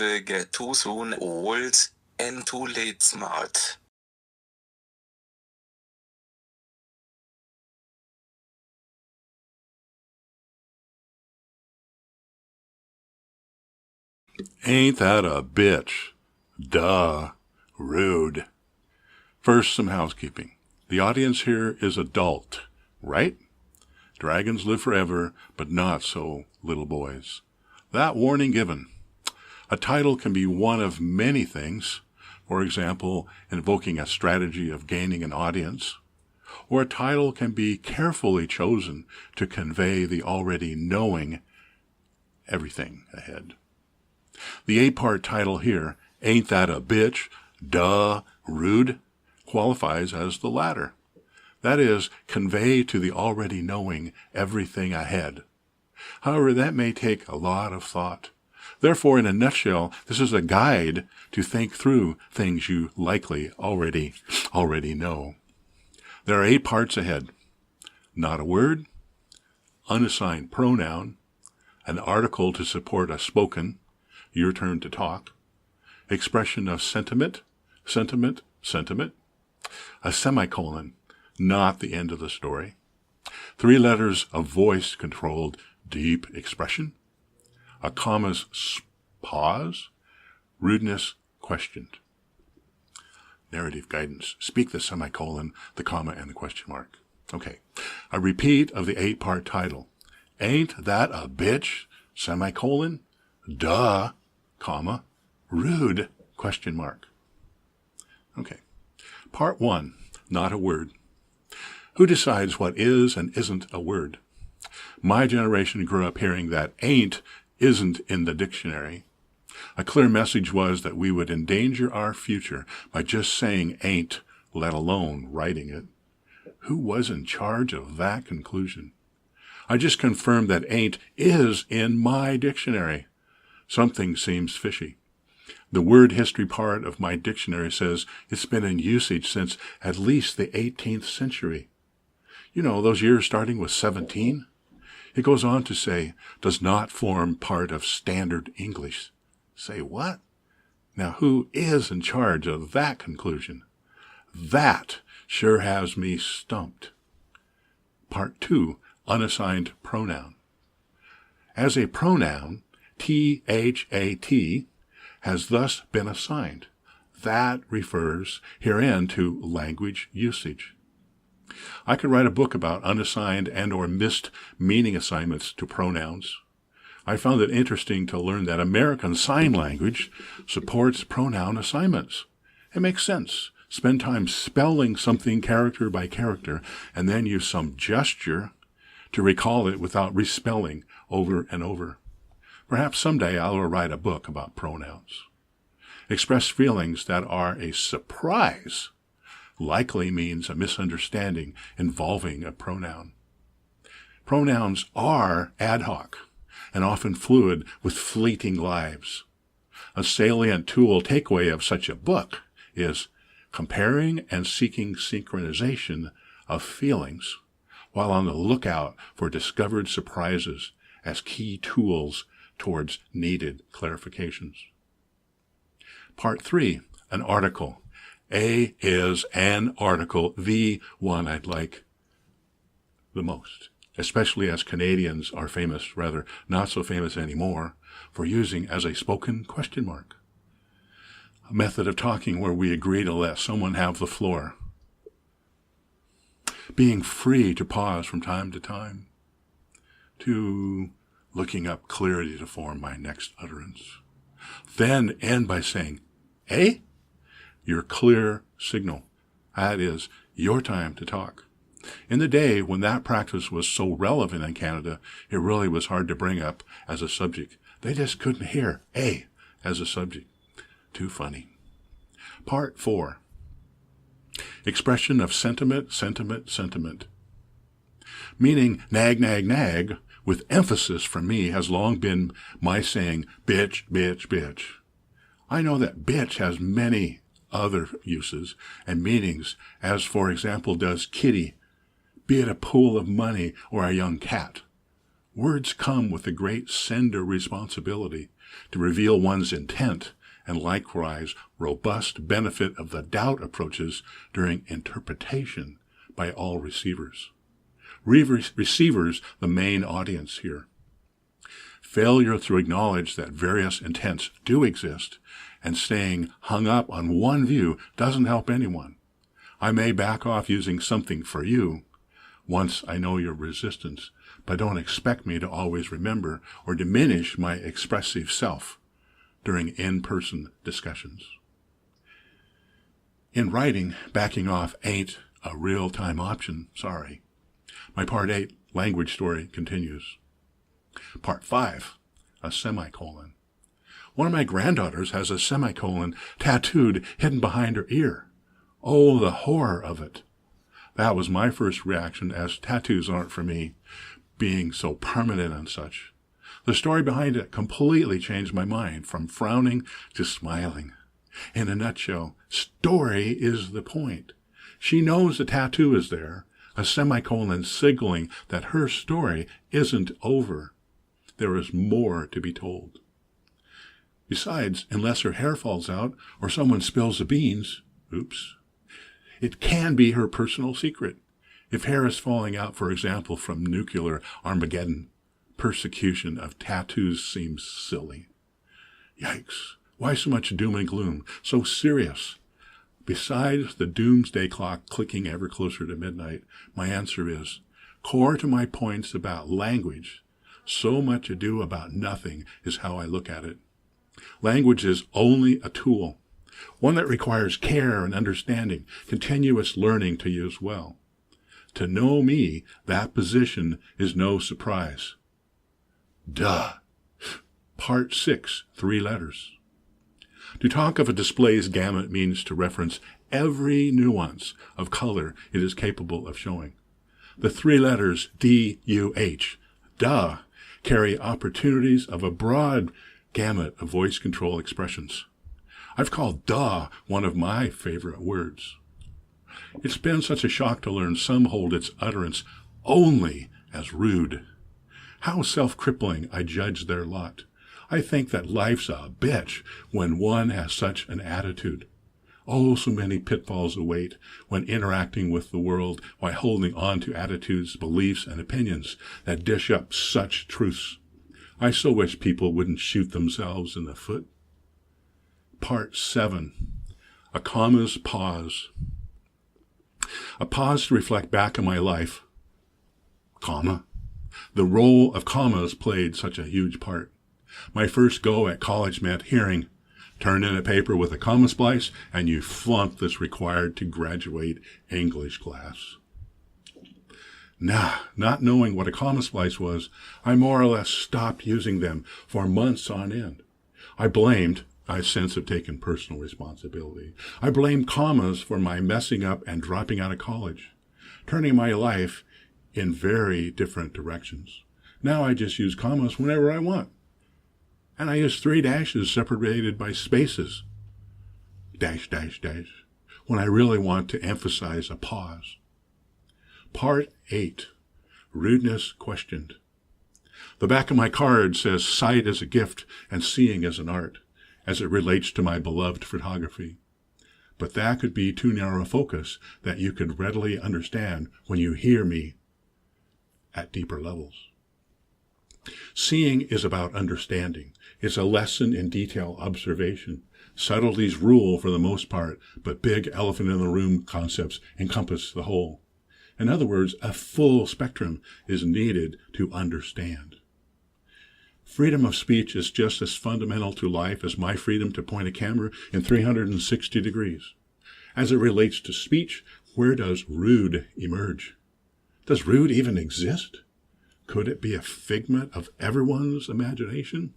will get too soon old and too late smart. Ain't that a bitch? Duh. Rude. First, some housekeeping. The audience here is adult, right? Dragons live forever, but not so little boys. That warning given. A title can be one of many things, for example, invoking a strategy of gaining an audience, or a title can be carefully chosen to convey the already knowing everything ahead. The 8-part title here, Ain't That a Bitch? Duh, Rude, qualifies as the latter. That is, convey to the already knowing everything ahead. However, that may take a lot of thought. Therefore, in a nutshell, this is a guide to think through things you likely already know. There are 8 parts ahead. Not a word, unassigned pronoun, an article to support a spoken, your turn to talk, expression of sentiment, a semicolon, not the end of the story, 3 letters of voice-controlled deep expression, a comma's pause, rudeness questioned. Narrative guidance. Speak the semicolon, the comma, and the question mark. Okay. A repeat of the 8-part title. Ain't that a bitch? Semicolon. Duh, comma, rude, question mark. Okay. Part 1. Not a word. Who decides what is and isn't a word? My generation grew up hearing that ain't isn't in the dictionary. A clear message was that we would endanger our future by just saying ain't, let alone writing it. Who was in charge of that conclusion? I just confirmed that ain't is in my dictionary. Something seems fishy. The word history part of my dictionary says it's been in usage since at least the 18th century. You know, those years starting with 17? It goes on to say, does not form part of standard English. Say what? Now who is in charge of that conclusion? That sure has me stumped. Part 2, unassigned pronoun. As a pronoun, THAT has thus been assigned. That refers herein to language usage. I could write a book about unassigned and or missed meaning assignments to pronouns. I found it interesting to learn that American Sign Language supports pronoun assignments. It makes sense. Spend time spelling something character by character and then use some gesture to recall it without respelling over and over. Perhaps someday I will write a book about pronouns. Express feelings that are a surprise likely means a misunderstanding involving a pronoun. Pronouns are ad hoc and often fluid with fleeting lives. A salient tool takeaway of such a book is comparing and seeking synchronization of feelings while on the lookout for discovered surprises as key tools towards needed clarifications. Part 3, an article. A is an article, the one I'd like the most, especially as Canadians are famous, rather not so famous anymore, for using as a spoken question mark. A method of talking where we agree to let someone have the floor. Being free to pause from time to time, to looking up clearly to form my next utterance. Then end by saying, eh? Your clear signal. That is your time to talk. In the day when that practice was so relevant in Canada, it really was hard to bring up as a subject. They just couldn't hear A as a subject. Too funny. Part 4. Expression of sentiment. Meaning nag, with emphasis from me, has long been my saying bitch. I know that bitch has many other uses and meanings, as for example does kitty, be it a pool of money or a young cat. Words come with a great sender responsibility, to reveal one's intent, and likewise robust benefit of the doubt approaches during interpretation by all receivers. Receivers, the main audience here. Failure to acknowledge that various intents do exist and staying hung up on one view doesn't help anyone. I may back off using something for you once I know your resistance, but don't expect me to always remember or diminish my expressive self during in-person discussions. In writing, backing off ain't a real-time option, sorry. My Part 8 language story continues. Part 5, a semicolon. One of my granddaughters has a semicolon tattooed hidden behind her ear. Oh, the horror of it. That was my first reaction, as tattoos aren't for me, being so permanent and such. The story behind it completely changed my mind, from frowning to smiling. In a nutshell, story is the point. She knows the tattoo is there, a semicolon signaling that her story isn't over. There is more to be told. Besides, unless her hair falls out or someone spills the beans, oops, it can be her personal secret. If hair is falling out, for example, from nuclear Armageddon, persecution of tattoos seems silly. Yikes, why so much doom and gloom? So serious. Besides the doomsday clock clicking ever closer to midnight, my answer is, core to my points about language, so much ado about nothing is how I look at it. Language is only a tool, one that requires care and understanding, continuous learning to use well. To know me, that position is no surprise. Duh. Part 6, 3 letters. To talk of a display's gamut means to reference every nuance of color it is capable of showing. The 3 letters D-U-H, duh, carry opportunities of a broad gamut of voice control expressions. I've called duh one of my favorite words. It's been such a shock to learn some hold its utterance only as rude. How self-crippling I judge their lot. I think that life's a bitch when one has such an attitude. Oh, so many pitfalls await when interacting with the world while holding on to attitudes, beliefs, and opinions that dish up such truths. I so wish people wouldn't shoot themselves in the foot. Part 7, a comma's pause. A pause to reflect back on my life, comma. The role of commas played such a huge part. My first go at college meant hearing, turn in a paper with a comma splice, and you flunked this required to graduate English class. Not knowing what a comma splice was, I more or less stopped using them for months on end. I since have taken personal responsibility. I blamed commas for my messing up and dropping out of college, turning my life in very different directions. Now I just use commas whenever I want. And I use 3 dashes separated by spaces. Dash, dash, dash. When I really want to emphasize a pause. Part 8. Rudeness Questioned. The back of my card says sight is a gift and seeing is an art, as it relates to my beloved photography. But that could be too narrow a focus that you could readily understand when you hear me at deeper levels. Seeing is about understanding. It's a lesson in detail observation. Subtleties rule for the most part, but big elephant in the room concepts encompass the whole. In other words, a full spectrum is needed to understand. Freedom of speech is just as fundamental to life as my freedom to point a camera in 360 degrees. As it relates to speech, where does rude emerge? Does rude even exist? Could it be a figment of everyone's imagination?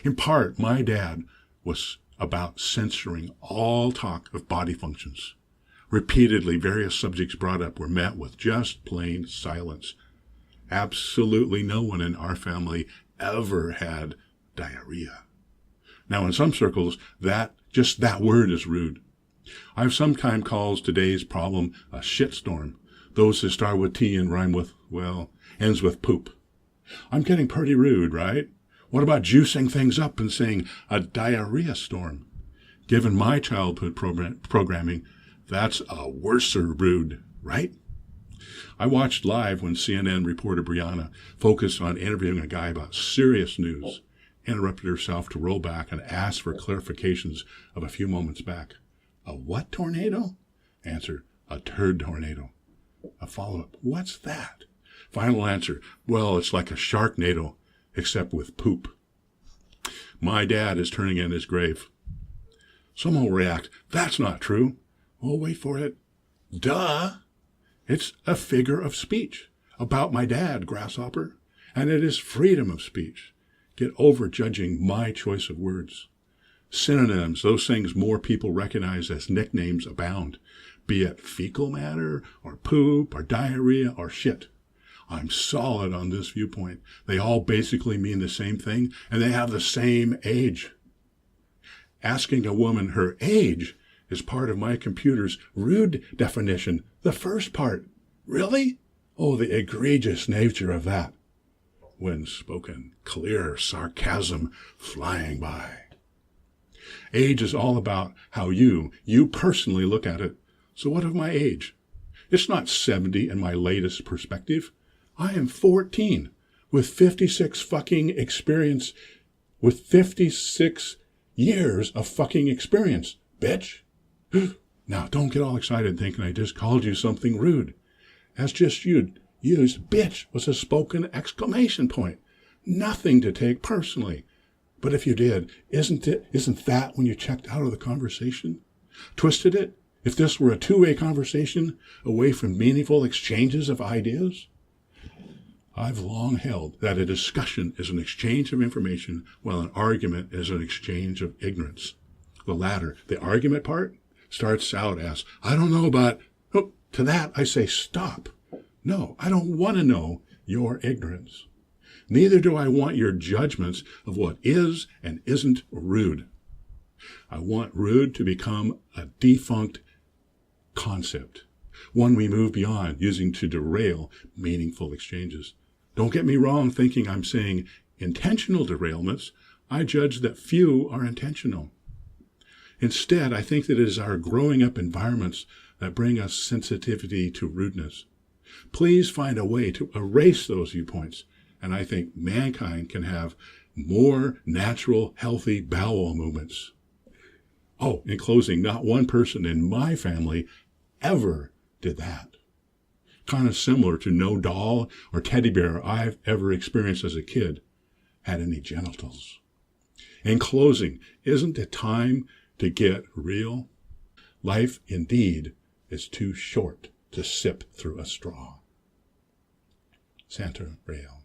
In part, my dad was about censoring all talk of body functions. Repeatedly, various subjects brought up were met with just plain silence. Absolutely no one in our family ever had diarrhea. Now, in some circles, that word is rude. I've sometimes called today's problem a shitstorm. Those that start with T and rhyme with, ends with poop. I'm getting pretty rude, right? What about juicing things up and saying a diarrhea storm? Given my childhood programming, that's a worser rude, right? I watched live when CNN reporter Brianna focused on interviewing a guy about serious news, interrupted herself to roll back and ask for clarifications of a few moments back. A what tornado? Answer, a turd tornado. A follow-up, what's that? Final answer, well, it's like a sharknado, except with poop. My dad is turning in his grave. Someone will react, that's not true. Oh, wait for it. Duh! It's a figure of speech about my dad, grasshopper, and it is freedom of speech. Get over judging my choice of words. Synonyms, those things more people recognize as nicknames, abound, be it fecal matter, or poop, or diarrhea, or shit. I'm solid on this viewpoint. They all basically mean the same thing, and they have the same age. Asking a woman her age is part of my computer's rude definition, the first part. Really? Oh, the egregious nature of that. When spoken, clear sarcasm flying by. Age is all about how you personally look at it. So what of my age? It's not 70 in my latest perspective. I am 14 with 56 years of fucking experience, bitch. Now, don't get all excited thinking I just called you something rude. As just you'd use bitch was a spoken exclamation point. Nothing to take personally. But if you did, isn't that when you checked out of the conversation? Twisted it? If this were a two-way conversation away from meaningful exchanges of ideas? I've long held that a discussion is an exchange of information while an argument is an exchange of ignorance. The latter, the argument part, starts out as, I don't know about, oh, to that I say, stop. No, I don't want to know your ignorance. Neither do I want your judgments of what is and isn't rude. I want rude to become a defunct concept, one we move beyond, using to derail meaningful exchanges. Don't get me wrong thinking I'm saying intentional derailments. I judge that few are intentional. Instead, I think that it is our growing up environments that bring us sensitivity to rudeness. Please find a way to erase those viewpoints, and I think mankind can have more natural, healthy bowel movements. Oh, in closing, not one person in my family ever did that. Kind of similar to no doll or teddy bear I've ever experienced as a kid had any genitals. In closing, isn't it time to get real? Life, indeed, is too short to sip through a straw. Santa Rael.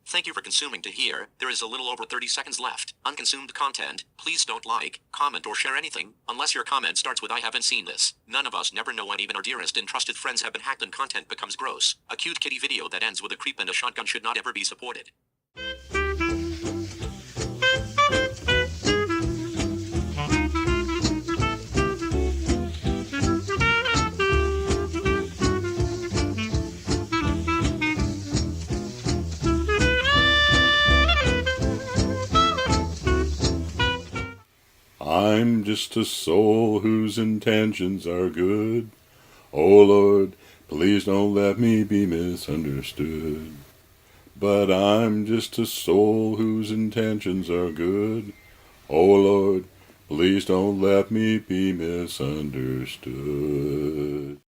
Thank you for consuming to here. There is a little over 30 seconds left. Unconsumed content. Please don't like, comment, or share anything, unless your comment starts with I haven't seen this. None of us never know when even our dearest and trusted friends have been hacked and content becomes gross. A cute kitty video that ends with a creep and a shotgun should not ever be supported. I'm just a soul whose intentions are good. Oh Lord, please don't let me be misunderstood. But I'm just a soul whose intentions are good. Oh Lord, please don't let me be misunderstood.